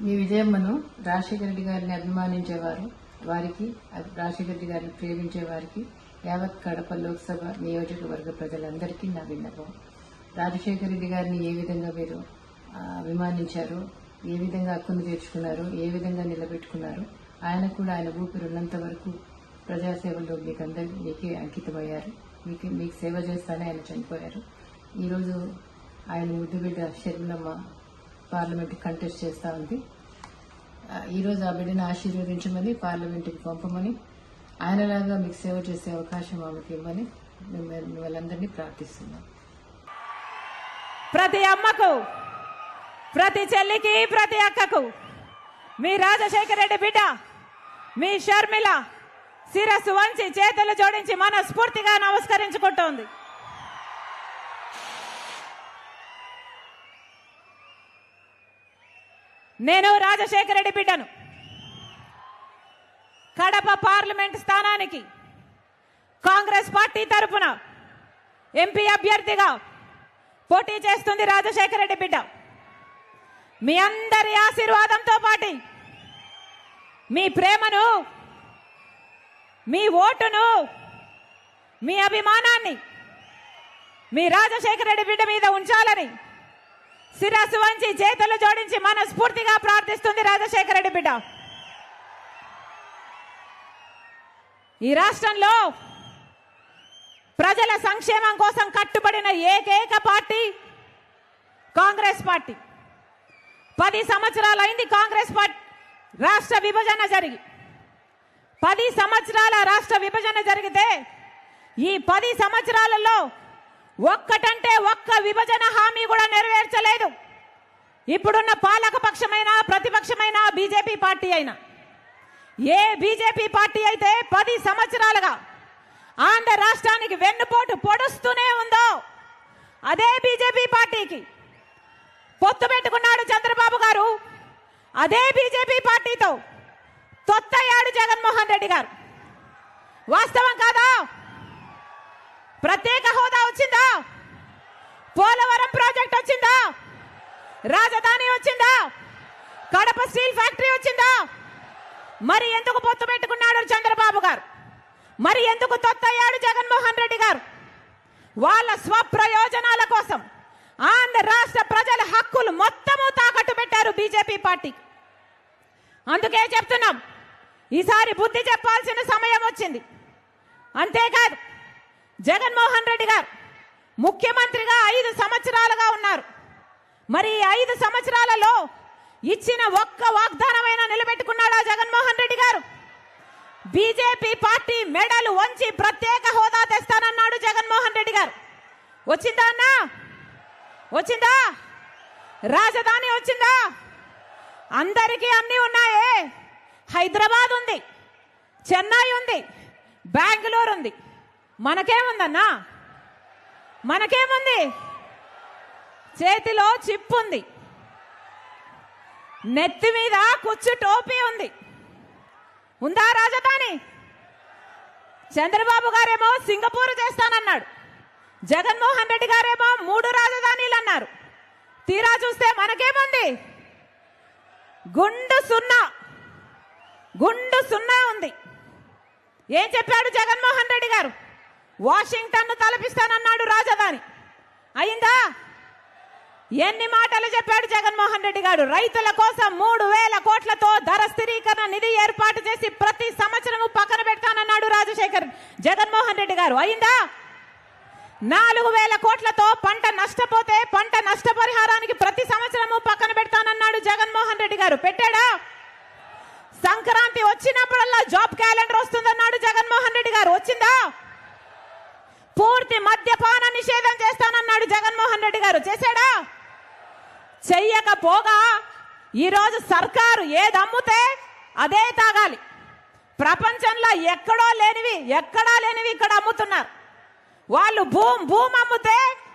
మీ విజయమ్మను రాజశేఖర రెడ్డి గారిని అభిమానించేవారు, వారికి రాజశేఖర రెడ్డి గారిని ప్రేమించే వారికి యావత్ కడప లోక్సభ నియోజకవర్గ ప్రజలందరికీ నా విన్నపం. రాజశేఖర రెడ్డి గారిని ఏ విధంగా మీరు అభిమానించారు, ఏ విధంగా హక్కును తీర్చుకున్నారు, ఏ విధంగా నిలబెట్టుకున్నారు, ఆయన కూడా ఆయన ఊపిరి ఉన్నంత వరకు ప్రజాసేవలో మీకే అంకితమయ్యారు. మీకు సేవ చేస్తానే ఆయన చనిపోయారు. ఈరోజు ఆయన ముద్దుబిడ్డ షర్మిలమ్మ పార్లమెంట్కి కంటెస్ట్ చేస్తూ ఉంది. ఈరోజు ఆ బిడ్డను ఆశీర్వదించమని, పార్లమెంట్కి పంపమని, ఆయనలాగా మీకు సేవ చేసే అవకాశం ఆమెకి ఇవ్వమని వాళ్ళందరినీ ప్రార్థిస్తున్నాం. ప్రతి అమ్మకు, ప్రతి చెల్లికి, ప్రతి అక్కకు మీ రాజశేఖర రెడ్డి బిడ్డ మీ షర్మిల శిరస్సు వంచి చేతులు జోడించి మనస్ఫూర్తిగా నమస్కరించుకుంటోంది. నేను రాజశేఖర రెడ్డి బిడ్డను. కడప పార్లమెంట్ స్థానానికి కాంగ్రెస్ పార్టీ తరఫున ఎంపీ అభ్యర్థిగా పోటీ చేస్తుంది రాజశేఖర రెడ్డి బిడ్డ. మీ అందరి ఆశీర్వాదంతో పాటు మీ ప్రేమను, మీ ఓటును, మీ అభిమానాన్ని మీ రాజశేఖర రెడ్డి బిడ్డ మీద ఉంచాలని శిరస్సు వంచి చేతులు జోడించి మనస్ఫూర్తిగా ప్రార్థిస్తుంది రాజశేఖర రెడ్డి బిడ్డ. ఈ రాష్ట్రంలో ప్రజల సంక్షేమం కోసం కట్టుబడిన ఏకైక పార్టీ కాంగ్రెస్ పార్టీ. 10 సంవత్సరాలైంది కాంగ్రెస్ పార్టీ రాష్ట్ర విభజన జరిగి. 10 సంవత్సరాల రాష్ట్ర విభజన జరిగితే ఈ 10 సంవత్సరాలలో ఒక్కటంటే ఒక్క విభజన హామీ కూడా నెరవేర్చలేదు. ఇప్పుడున్న పాలక పక్షమైన ప్రతిపక్షమైన బీజేపీ పార్టీ అయినా, ఏ బీజేపీ పార్టీ అయితే 10 సంవత్సరాలుగా ఆంధ్ర రాష్ట్రానికి వెన్నుపోటు పొడుస్తూనే ఉందో అదే బీజేపీ పార్టీకి పొత్తు పెట్టుకున్నాడు చంద్రబాబు గారు. అదే బీజేపీ పార్టీతో తొత్తయ్యాడు జగన్మోహన్ రెడ్డి గారు. వాస్తవం కాదా? ప్రత్యేక హోదా వచ్చిందా? పోలవరం ప్రాజెక్ట్ వచ్చిందా? రాజధాని వచ్చిందా? కడప స్టీల్ ఫ్యాక్టరీ వచ్చిందా? మరి ఎందుకు పొత్తు పెట్టుకున్నాడు చంద్రబాబు గారు? మరి ఎందుకు తొత్తయ్యాడు జగన్మోహన్ రెడ్డి గారు? వాళ్ళ స్వప్రయోజనాల కోసం ఆంధ్ర రాష్ట్ర ప్రజల హక్కులు మొత్తము తాకట్టు పెట్టారు బీజేపీ పార్టీ. అందుకే చెప్తున్నాం, ఈసారి బుద్ధి చెప్పాల్సిన సమయం వచ్చింది. అంతేకాదు, జగన్మోహన్ రెడ్డి గారు ముఖ్యమంత్రిగా 5 సంవత్సరాలుగా ఉన్నారు. మరి 5 సంవత్సరాలలో ఇచ్చిన ఒక్క వాగ్దానమైనా నిలబెట్టుకున్నాడా జగన్మోహన్ రెడ్డి గారు? బీజేపీ పార్టీ మెడలు వంచి ప్రత్యేక హోదా తెస్తానన్నాడు జగన్మోహన్ రెడ్డి గారు. వచ్చిందా అన్నా? వచ్చిందా? రాజధాని వచ్చిందా? అందరికీ అన్ని ఉన్నాయే. హైదరాబాద్ ఉంది, చెన్నై ఉంది, బెంగళూరు ఉంది. మనకేముందన్నా? మనకేముంది? చేతిలో చిప్ ఉంది, నెత్తి మీద కుచ్చు టోపీ ఉంది. ఉందా రాజధాని? చంద్రబాబు గారేమో సింగపూర్ చేస్తానన్నాడు, జగన్మోహన్ రెడ్డి గారేమో 3 రాజధానీలు అన్నారు. తీరా చూస్తే మనకేముంది? గుండు సున్నా ఉంది. ఏం చెప్పాడు జగన్మోహన్ రెడ్డి గారు? వాషింగ్టన్ తలపిస్తానన్నాడు రాజధాని. అయిందా? ఎన్ని మాటలు చెప్పాడు జగన్మోహన్ రెడ్డి గారు? రైతుల కోసం 3000 కోట్లతో ధర స్థిరీకరణ నిధి ఏర్పాటు చేసి ప్రతి సంవత్సరము పక్కన పెడతానన్నాడు జగన్మోహన్ రెడ్డి గారు. అయిందా? 4000 కోట్లతో పంట నష్టపోతే పంట నష్టపరిహారానికి ప్రతి సంవత్సరము పక్కన పెడతానన్నాడు జగన్మోహన్ రెడ్డి గారు. పెట్టాడా? సంక్రాంతి వచ్చినప్పుడల్లా జాబ్ క్యాలెండర్ వస్తుందన్నాడు జగన్మోహన్ రెడ్డి గారు. వచ్చిందా? పూర్తి మద్యపాన నిషేధం చేస్తానన్నాడు జగన్మోహన్ రెడ్డి గారు. చేశాడా? చెయ్యకపోగా ఈరోజు సర్కారు ఏది అమ్ముతే అదే తాగాలి. ప్రపంచంలో ఎక్కడా లేనివి ఇక్కడ అమ్ముతున్నారు. వాళ్ళు భూమి అమ్ముతే